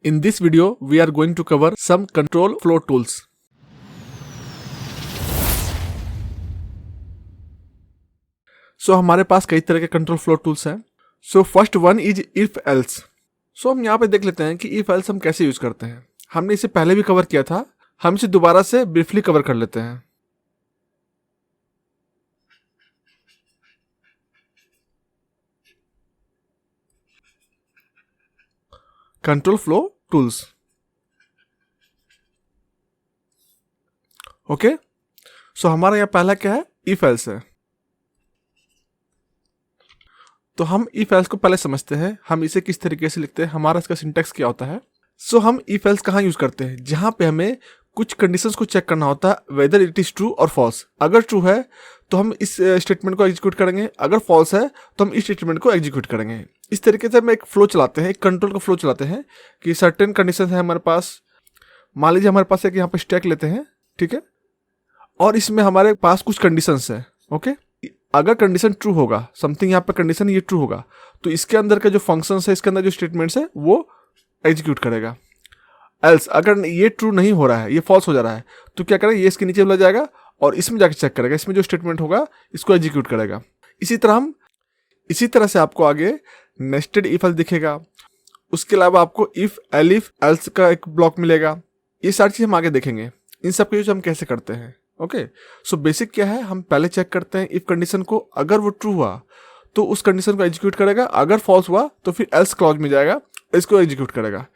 In this video, we are going to cover some control flow tools. So हमारे पास कई तरह के control flow tools हैं. So first one is if else. So हम यहाँ पे देख लेते हैं कि if else हम कैसे यूज करते हैं. हमने इसे पहले भी कवर किया था, हम इसे दोबारा से ब्रीफली कवर कर लेते हैं. Control flow tools. ओके, सो हमारा यहाँ पहला क्या है, if else है. तो हम if else को पहले समझते हैं, हम इसे किस तरीके से लिखते हैं, हमारा इसका सिंटैक्स क्या होता है. सो हम if else कहाँ यूज करते हैं, जहां पे हमें कुछ कंडीशंस को चेक करना होता है, वेदर इट इज ट्रू और फॉल्स. अगर ट्रू है तो हम इस स्टेटमेंट को एग्जीक्यूट करेंगे, अगर फॉल्स है तो हम इस स्टेटमेंट को एग्जीक्यूट करेंगे. इस तरीके से हम एक फ्लो चलाते हैं, एक कंट्रोल का फ्लो चलाते हैं कि सर्टेन कंडीशन है हमारे पास. मान लीजिए हमारे पास एक यहाँ पे स्टैक लेते हैं, ठीक है, और इसमें हमारे पास कुछ कंडीशंस है. ओके, अगर कंडीशन ट्रू होगा, समथिंग यहाँ पे कंडीशन ये ट्रू होगा, तो इसके अंदर का जो फंक्शंस है, इसके अंदर जो स्टेटमेंट्स है वो एग्जीक्यूट करेगा. एल्स अगर ये ट्रू नहीं हो रहा है, ये फॉल्स हो जा रहा है, तो क्या करेगा, ये इसके नीचे लग जाएगा और इसमें जाके चेक करेगा, इसमें जो स्टेटमेंट होगा इसको एग्जीक्यूट करेगा. इसी तरह से आपको आगे नेस्टेड इफ एल्स दिखेगा. उसके अलावा आपको इफ एलिफ एल्स का एक ब्लॉक मिलेगा. ये सारी चीज़ हम आगे देखेंगे, इन सब का यूज हम कैसे करते हैं. ओके, सो बेसिक क्या है, हम पहले चेक करते हैं इफ कंडीशन को. अगर वो ट्रू हुआ तो उस कंडीशन को एग्जीक्यूट करेगा, अगर फॉल्स हुआ तो फिर एल्स क्लॉज में जाएगा, इसको एग्जीक्यूट करेगा.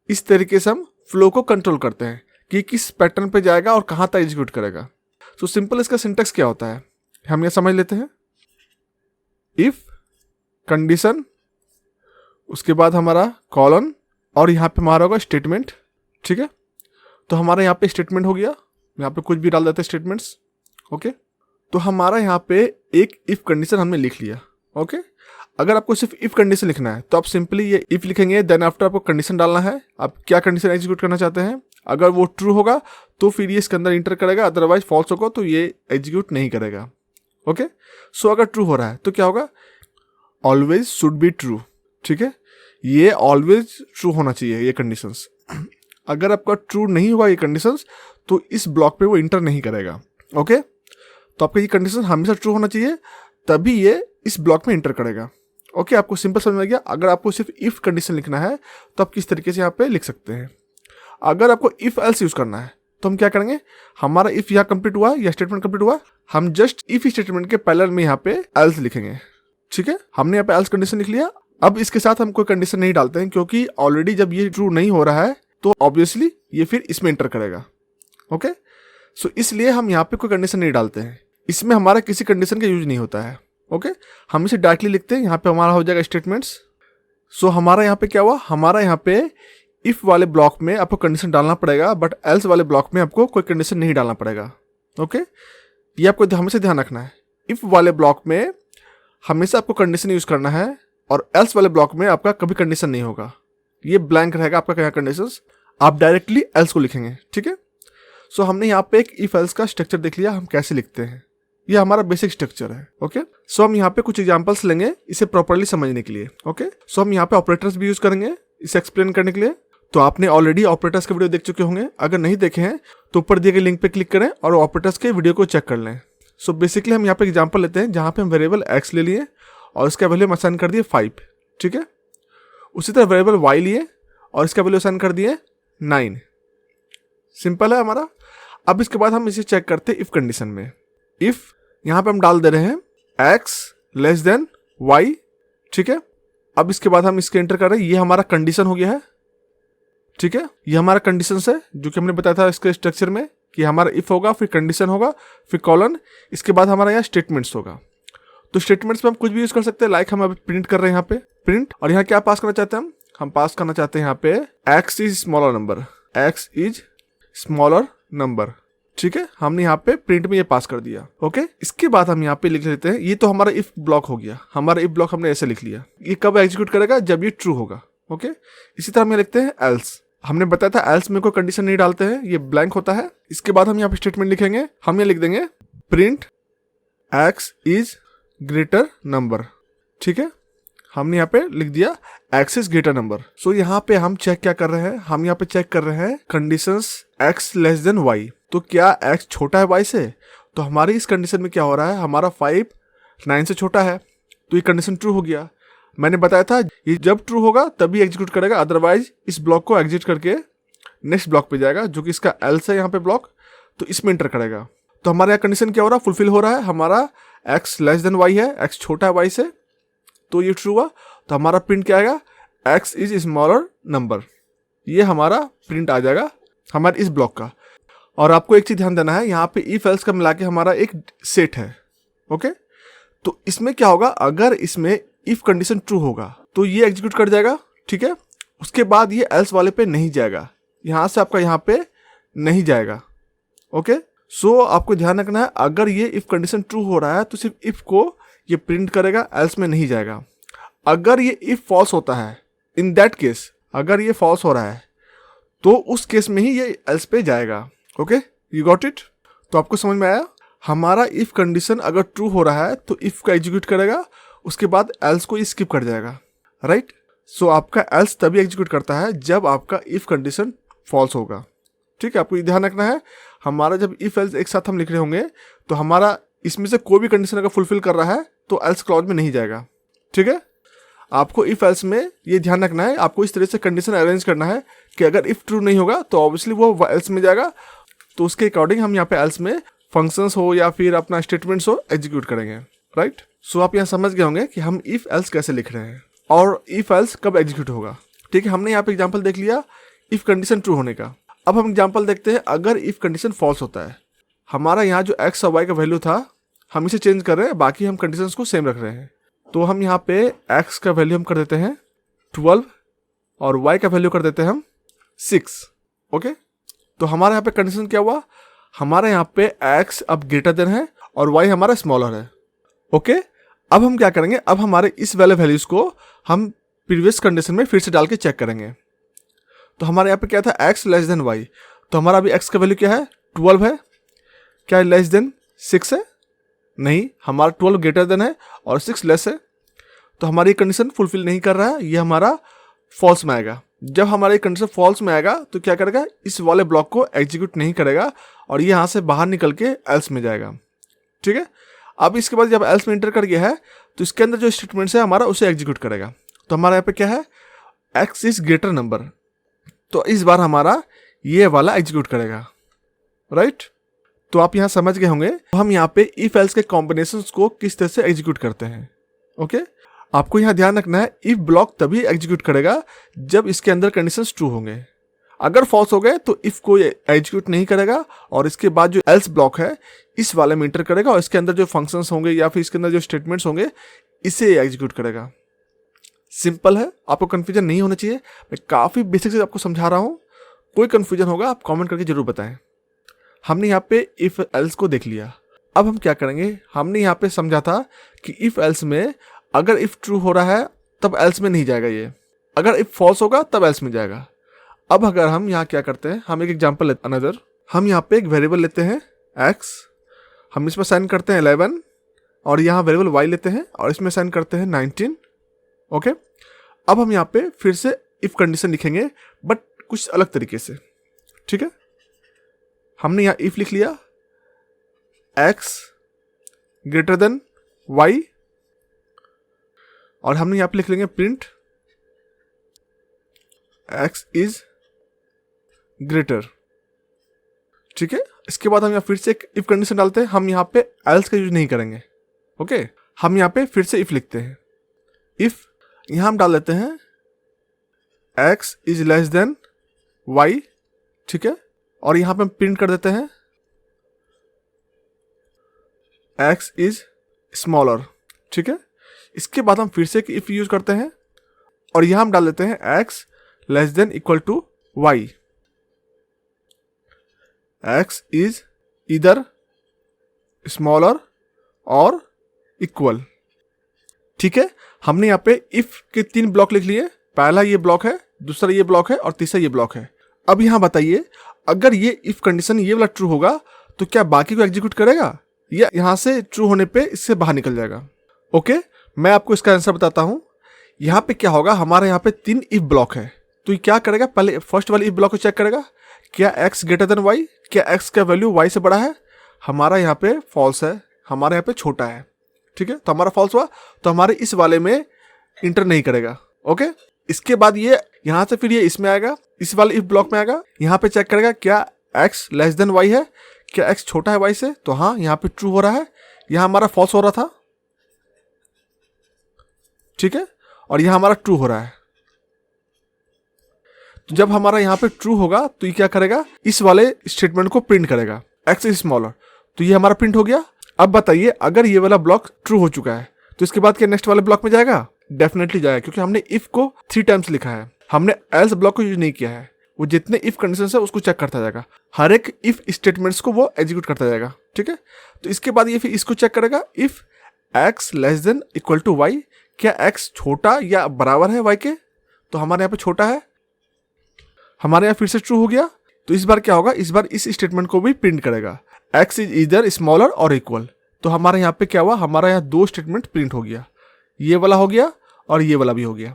इस तरीके से हम फ्लो को कंट्रोल करते हैं कि किस पैटर्न पे जाएगा और कहाँ तक एग्जीक्यूट करेगा. सो सिंपल इसका सिंटैक्स क्या होता है, हम ये समझ लेते हैं. इफ कंडीशन, उसके बाद हमारा कॉलन, और यहाँ पे हमारा होगा स्टेटमेंट. ठीक है, तो हमारा यहाँ पे स्टेटमेंट हो गया, यहाँ पे कुछ भी डाल देते हैं स्टेटमेंट्स. ओके, तो हमारा यहाँ पे एक इफ कंडीशन हमने लिख लिया. ओके, अगर आपको सिर्फ इफ कंडीशन लिखना है तो आप सिंपली ये इफ लिखेंगे, देन आफ्टर आपको कंडीशन डालना है, आप क्या कंडीशन एग्जीक्यूट करना चाहते हैं. अगर वो ट्रू होगा तो फिर ये इसके अंदर इंटर करेगा, अदरवाइज फॉल्स होगा तो ये एग्जीक्यूट नहीं करेगा. ओके, सो अगर ट्रू हो रहा है तो क्या होगा, ऑलवेज शुड बी ट्रू. ठीक है, ये ऑलवेज ट्रू होना चाहिए ये कंडीशंस. अगर आपका ट्रू नहीं होगा ये कंडीशंस तो इस ब्लॉक पे वो इंटर नहीं करेगा. ओके, तो आपका ये कंडीशन हमेशा ट्रू होना चाहिए, तभी ये इस ब्लॉक में इंटर करेगा. ओके, आपको सिंपल समझ में गया. अगर आपको सिर्फ इफ कंडीशन लिखना है तो आप किस तरीके से यहाँ पे लिख सकते हैं. अगर आपको इफ एल्स यूज करना है तो हम क्या करेंगे, हमारा इफ यहाँ कंप्लीट हुआ या स्टेटमेंट कंप्लीट हुआ, हम जस्ट इफ स्टेटमेंट के पहले में यहाँ पे एल्स लिखेंगे. ठीक है, हमने यहाँ पे एल्स कंडीशन लिख लिया. अब इसके साथ हम कोई कंडीशन नहीं डालते हैं, क्योंकि ऑलरेडी जब ये ट्रू नहीं हो रहा है तो ऑब्वियसली ये फिर इसमें इंटर करेगा. ओके, सो इसलिए हम यहाँ पे कोई कंडीशन नहीं डालते हैं, इसमें हमारा किसी कंडीशन का यूज नहीं होता है. ओके, हम इसे डायरेक्टली लिखते हैं, यहाँ पे हमारा हो जाएगा स्टेटमेंट्स. सो हमारा यहाँ पे क्या हुआ, हमारा यहाँ पे इफ वाले ब्लॉक में आपको कंडीशन डालना पड़ेगा, बट एल्स वाले ब्लॉक में आपको कोई कंडीशन नहीं डालना पड़ेगा. ओके, ये आपको हमेशा ध्यान रखना है. इफ वाले ब्लॉक में हमेशा आपको कंडीशन यूज करना है और एल्स वाले ब्लॉक में आपका कभी कंडीशन नहीं होगा, ये ब्लैंक रहेगा आपका क्या कंडीशन, आप डायरेक्टली एल्स को लिखेंगे. ठीक है, सो हमने यहाँ पे एक इफ एल्स का स्ट्रक्चर देख लिया, हम कैसे लिखते हैं, ये हमारा बेसिक स्ट्रक्चर है. ओके, सो हम यहाँ पे कुछ एग्जांपल्स लेंगे इसे प्रॉपर्ली समझने के लिए. ओके, सो हम यहाँ पे ऑपरेटर्स भी यूज करेंगे इसे एक्सप्लेन करने के लिए. तो आपने ऑलरेडी ऑपरेटर्स के वीडियो देख चुके होंगे, अगर नहीं देखे हैं तो ऊपर दिए गए लिंक पे क्लिक करें और ऑपरेटर्स के वीडियो को चेक कर लें. सो बेसिकली हम यहाँ पे एग्जाम्पल लेते हैं जहाँ पे हम वेरिएबल एक्स ले लिए और इसका वैल्यू हम असाइन कर दिए 5. ठीक है, उसी तरह वेरिएबल वाई लिए और इसका वैल्यू असाइन कर दिए 9. सिंपल है हमारा. अब इसके बाद हम इसे चेक करते हैं इफ कंडीशन में. इफ यहाँ पे हम डाल दे रहे हैं x लेस देन y. ठीक है, अब इसके बाद हम इसके एंटर कर रहे हैं, ये हमारा कंडीशन हो गया है. ठीक है, ये हमारा कंडीशन है जो कि हमने बताया था इसके स्ट्रक्चर में कि हमारा इफ होगा, फिर कंडीशन होगा, फिर कॉलन, इसके बाद हमारा यहाँ स्टेटमेंट्स होगा. तो स्टेटमेंट्स में हम कुछ भी यूज कर सकते हैं, लाइक हम अभी प्रिंट कर रहे हैं यहाँ पे प्रिंट, और यहाँ क्या पास करना चाहते हैं, हम पास करना चाहते हैं यहाँ पे x is smaller number, x is smaller number. ठीक है, हमने यहाँ पे प्रिंट में ये पास कर दिया. ओके, इसके बाद हम यहाँ पे लिख लेते हैं, ये तो हमारा इफ ब्लॉक हो गया. हमारा इफ ब्लॉक हमने ऐसे लिख लिया, ये कब एग्जीक्यूट करेगा, जब ये ट्रू होगा. ओके, इसी तरह हम लिखते हैं एल्स. हमने बताया था एल्स में कोई कंडीशन नहीं डालते हैं, ये ब्लैंक होता है. इसके बाद हम यहाँ पे स्टेटमेंट लिखेंगे, हम ये लिख देंगे print x is greater number. ठीक है, हमने यहाँ पे लिख दिया x इज ग्रेटर नंबर। सो यहाँ पे हम चेक क्या कर रहे हैं, हम यहाँ पे चेक कर रहे हैं conditions x less then y। तो क्या x छोटा है y से? तो हमारी इस कंडीशन में क्या हो रहा है, हमारा 5 9 से छोटा है, तो ये कंडीशन ट्रू हो गया। मैंने बताया था ये जब ट्रू होगा तभी एग्जीक्यूट करेगा, अदरवाइज इस ब्लॉक को एग्जिट करके नेक्स्ट ब्लॉक पे जाएगा जो कि इसका एल्स है यहाँ पे ब्लॉक, तो इसमें एंटर करेगा। तो हमारे यहाँ कंडीशन क्या हो रहा है, फुलफिल हो रहा है। हमारा x लेस देन y है, x छोटा है y से, तो ये ट्रू हुआ। तो हमारा प्रिंट क्या आएगा, x इज स्मॉलर नंबर। ये हमारा प्रिंट आ जाएगा हमारे इस ब्लॉक का। और आपको एक चीज ध्यान देना है, यहाँ पे इफ एल्स का मिला के हमारा एक सेट है। ओके, तो इसमें क्या होगा, अगर इसमें इफ कंडीशन ट्रू होगा तो ये एग्जीक्यूट कर जाएगा, ठीक है। उसके बाद ये एल्स वाले पे नहीं जाएगा, यहाँ से आपका यहाँ पे नहीं जाएगा। ओके, सो आपको ध्यान रखना है, अगर ये इफ कंडीशन ट्रू हो रहा है तो सिर्फ इफ को ये प्रिंट करेगा, एल्स में नहीं जाएगा। अगर ये इफ फॉल्स होता है, इन दैट केस अगर ये फॉल्स हो रहा है तो उस केस में ही ये एल्स पे जाएगा। Okay, you got it. तो आपको समझ में आया, हमारा इफ कंडीशन अगर ट्रू हो रहा है तो इफ का एग्जीक्यूट करेगा, उसके बाद एल्स को स्किप कर जाएगा, राइट। सो आपका एल्स तभी एग्जीक्यूट करता है जब आपका इफ कंडीशन फॉल्स होगा, ठीक है। आपको ये ध्यान रखना है, हमारा जब इफ एल्स एक साथ हम लिख रहे होंगे तो हमारा इसमें से कोई भी कंडीशन अगर फुलफिल कर रहा है तो एल्स क्लॉज में नहीं जाएगा, ठीक है। आपको इफ एल्स में ये ध्यान रखना है, आपको इस तरह से कंडीशन अरेंज करना है कि अगर इफ ट्रू नहीं होगा तो ऑब्वियसली वो एल्स में जाएगा, तो उसके अकॉर्डिंग हम यहाँ पे एल्स में फंक्शंस हो या फिर अपना स्टेटमेंट्स हो एग्जीक्यूट करेंगे, राइट। सो आप यहाँ समझ गए होंगे कि हम इफ एल्स कैसे लिख रहे हैं और इफ एल्स कब एग्जीक्यूट होगा, ठीक है। हमने यहाँ पे एग्जाम्पल देख लिया इफ कंडीशन ट्रू होने का। अब हम एग्जाम्पल देखते हैं अगर इफ कंडीशन फॉल्स होता है। हमारा यहाँ जो एक्स और वाई का वैल्यू था हम इसे चेंज कर रहे हैं, बाकी हम कंडीशंस को सेम रख रहे हैं। तो हम यहाँ पे एक्स का वैल्यू हम कर देते हैं 12 और वाई का वैल्यू कर देते हैं हम 6। ओके, तो हमारे यहाँ पे कंडीशन क्या हुआ, हमारे यहाँ पे एक्स अब ग्रेटर देन है और वाई हमारा स्मॉलर है। ओके, अब हम क्या करेंगे, अब हमारे इस वाले वैल्यूज को हम प्रीवियस कंडीशन में फिर से डाल के चेक करेंगे। तो हमारे यहाँ पे क्या था, एक्स लेस देन वाई। तो हमारा अभी एक्स का वैल्यू क्या है, 12 है। क्या है लेस देन 6 है? नहीं, हमारा 12 ग्रेटर देन है और 6 लेस है। तो हमारी कंडीशन फुलफिल नहीं कर रहा है, ये हमारा फॉल्स में आएगा। जब हमारी कंडीशन फॉल्स में आएगा तो क्या करेगा, इस वाले ब्लॉक को एग्जीक्यूट नहीं करेगा और ये यहाँ से बाहर निकल के एल्स में जाएगा, ठीक है। अब इसके बाद जब एल्स में इंटर कर गया है तो इसके अंदर जो स्टेटमेंट्स है हमारा उसे एग्जीक्यूट करेगा। तो हमारे यहाँ पे क्या है, एक्स इज ग्रेटर नंबर, तो इस बार हमारा ये वाला एग्जीक्यूट करेगा, राइट। तो आप यहाँ समझ गए होंगे हम यहाँ पे इफ एल्स के कॉम्बिनेशंस को किस तरह से एग्जीक्यूट करते हैं। ओके, आपको यहाँ ध्यान रखना है, इफ ब्लॉक तभी एग्जीक्यूट करेगा जब इसके अंदर कंडीशंस ट्रू होंगे। अगर फॉल्स हो गए तो इफ को एग्जीक्यूट नहीं करेगा और इसके बाद जो एल्स ब्लॉक है इस वाले में इंटर करेगा और इसके अंदर जो फंक्शंस होंगे या फिर इसके अंदर जो स्टेटमेंट्स होंगे इसे एग्जीक्यूट करेगा। सिंपल है, आपको कंफ्यूजन नहीं होना चाहिए। मैं काफ़ी बेसिक से आपको समझा रहा हूँ, कोई कंफ्यूजन होगा आप कमेंट करके जरूर बताएं। हमने यहाँ पे इफ एल्स को देख लिया, अब हम क्या करेंगे, हमने यहाँ पे समझा था कि इफ एल्स में अगर इफ ट्रू हो रहा है तब एल्स में नहीं जाएगा, ये अगर इफ फॉल्स होगा तब एल्स में जाएगा। अब अगर हम यहाँ क्या करते हैं, हम एक एग्जाम्पल लेते हैं अनदर। हम यहाँ पे एक वेरिएबल लेते हैं x, हम इसमें साइन करते हैं 11 और यहाँ वेरिएबल y लेते हैं और इसमें साइन करते हैं 19। ओके, अब हम यहाँ पे फिर से इफ कंडीशन लिखेंगे बट कुछ अलग तरीके से, ठीक है। हमने यहाँ इफ लिख लिया x ग्रेटर देन y और हमने यहाँ पे लिख लेंगे प्रिंट x इज ग्रेटर, ठीक है। इसके बाद हम यहाँ फिर से एक इफ कंडीशन डालते हैं, हम यहाँ पे एल्स का यूज नहीं करेंगे। ओके, हम यहाँ पे फिर से इफ लिखते हैं, इफ यहाँ हम डाल देते हैं x is less than y, ठीक है। और यहाँ पे हम प्रिंट कर देते हैं x इज स्मॉलर, ठीक है। इसके बाद हम फिर से एक इफ यूज करते हैं और यहाँ हम डाल देते हैं x less than equal to y, x is इधर स्मॉलर और इक्वल, ठीक है। हमने यहाँ पे इफ के 3 ब्लॉक लिख लिए, पहला ये ब्लॉक है, दूसरा ये ब्लॉक है और तीसरा ये ब्लॉक है। अब यहाँ बताइए, अगर ये इफ कंडीशन ये वाला ट्रू होगा तो क्या बाकी को एग्जीक्यूट करेगा या यहाँ से ट्रू होने पे इससे बाहर निकल जाएगा? ओके, मैं आपको इसका आंसर बताता हूँ। यहाँ पे क्या होगा, हमारे यहाँ पे 3 इफ ब्लॉक है। तो ये क्या करेगा, पहले फर्स्ट वाली इफ ब्लॉक को चेक करेगा, क्या x ग्रेटर देन y, क्या x का वैल्यू y से बड़ा है। हमारा यहाँ पे फॉल्स है, हमारे यहाँ पे छोटा है, ठीक है, तो हमारा फॉल्स हुआ, तो हमारे इस वाले में इंटर नहीं करेगा। ओके, इसके बाद ये यहाँ से फिर ये इसमें आएगा, इस वाले इफ ब्लॉक में आएगा, यहाँ पे चेक करेगा क्या x लेस देन y है, क्या x छोटा है y से, तो हाँ यहाँ पे ट्रू हो रहा है, यहाँ हमारा फॉल्स हो रहा था, ठीक है, और यहाँ हमारा ट्रू हो रहा है। तो जब हमारा यहाँ पे ट्रू होगा तो ये क्या करेगा, इस वाले स्टेटमेंट को प्रिंट करेगा, x इज स्मॉलर, तो ये हमारा प्रिंट हो गया। अब बताइए, अगर ये वाला ब्लॉक ट्रू हो चुका है तो इसके बाद क्या नेक्स्ट वाले ब्लॉक में जाएगा, डेफिनेटली जाएगा, क्योंकि हमने इफ को 3 टाइम्स लिखा है, हमने एल्स ब्लॉक को यूज नहीं किया है। वो जितने इफ कंडीशन है उसको चेक करता जाएगा, हर एक इफ स्टेटमेंट्स को वो एग्जीक्यूट करता जाएगा, ठीक है। तो इसके बाद ये फिर इसको चेक करेगा, if x less than equal to y, क्या x छोटा या बराबर है y के, तो हमारे यहाँ पे छोटा है, हमारे यहाँ फिर से ट्रू हो गया। तो इस बार क्या होगा, इस बार इस स्टेटमेंट को भी प्रिंट करेगा, x इज इधर स्मॉलर और इक्वल। तो हमारे यहाँ पे क्या हुआ, हमारा यहाँ 2 स्टेटमेंट प्रिंट हो गया, ये वाला हो गया और ये वाला भी हो गया।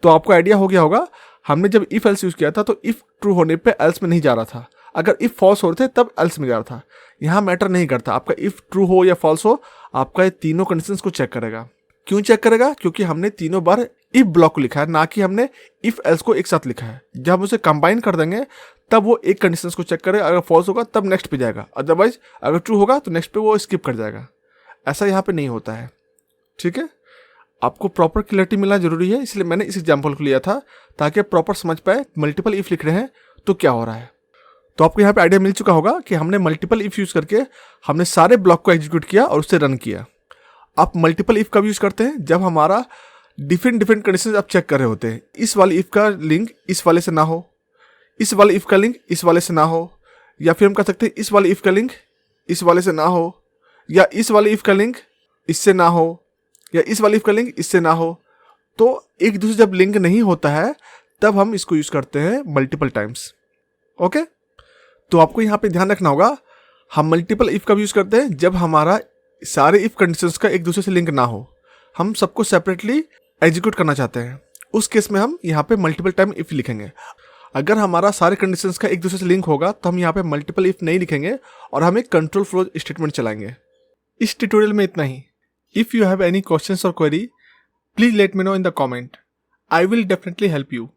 तो आपको आइडिया हो गया होगा, हमने जब इफ एल्स यूज किया था तो इफ ट्रू होने पे एल्स में नहीं जा रहा था, अगर इफ फॉल्स हो रहे थे तब एल्स में जा रहा था। यहाँ मैटर नहीं करता आपका इफ ट्रू हो या फॉल्स हो, आपका ये तीनों कंडीशंस को चेक करेगा। क्यों चेक करेगा, क्योंकि हमने तीनों बार इफ ब्लॉक को लिखा है, ना कि हमने इफ एल्स को एक साथ लिखा है। जब हम उसे कंबाइन कर देंगे तब वो एक कंडीशंस को चेक करेगा, अगर फॉल्स होगा तब नेक्स्ट पे जाएगा, अदरवाइज अगर ट्रू होगा तो नेक्स्ट पे वो स्किप कर जाएगा। ऐसा यहाँ पे नहीं होता है, ठीक है। आपको प्रॉपर क्लैरिटी मिलना जरूरी है, इसलिए मैंने इस एग्जाम्पल को लिया था ताकि प्रॉपर समझ पाए मल्टीपल इफ लिख रहे हैं तो क्या हो रहा है। तो आपको यहाँ पे आइडिया मिल चुका होगा कि हमने मल्टीपल इफ यूज करके हमने सारे ब्लॉक को एग्जीक्यूट किया और उससे रन किया। आप मल्टीपल इफ कब यूज करते हैं, जब हमारा डिफरेंट कंडीशन आप चेक कर रहे होते हैं। इस वाले इफ का लिंक इस वाले से ना हो, इस वाले इफ का लिंक इस वाले से ना हो, या फिर हम कह सकते हैं इस वाले इफ का लिंक इस वाले से ना हो, या इस वाले इफ का लिंक इससे ना हो, या इस वाले इफ का लिंक इससे ना हो। तो एक दूसरे जब लिंक नहीं होता है तब हम इसको यूज करते हैं मल्टीपल टाइम्स। ओके, तो आपको यहाँ पे ध्यान रखना होगा, हम मल्टीपल इफ कब यूज करते हैं, जब हमारा सारे इफ कंडीशंस का एक दूसरे से लिंक ना हो, हम सबको सेपरेटली एग्जीक्यूट करना चाहते हैं, उस केस में हम यहाँ पे मल्टीपल टाइम इफ लिखेंगे। अगर हमारा सारे कंडीशंस का एक दूसरे से लिंक होगा तो हम यहाँ पे मल्टीपल इफ नहीं लिखेंगे और हम एक कंट्रोल फ्लो स्टेटमेंट चलाएंगे। इस ट्यूटोरियल में इतना ही। If you have any questions or query, please let me know in the comment, I will definitely help you.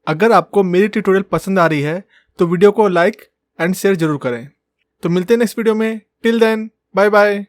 अगर आपको मेरी ट्यूटोरियल पसंद आ रही है तो वीडियो को लाइक एंड शेयर जरूर करें। तो मिलते हैं नेक्स्ट वीडियो में, टिल देन बाय बाय।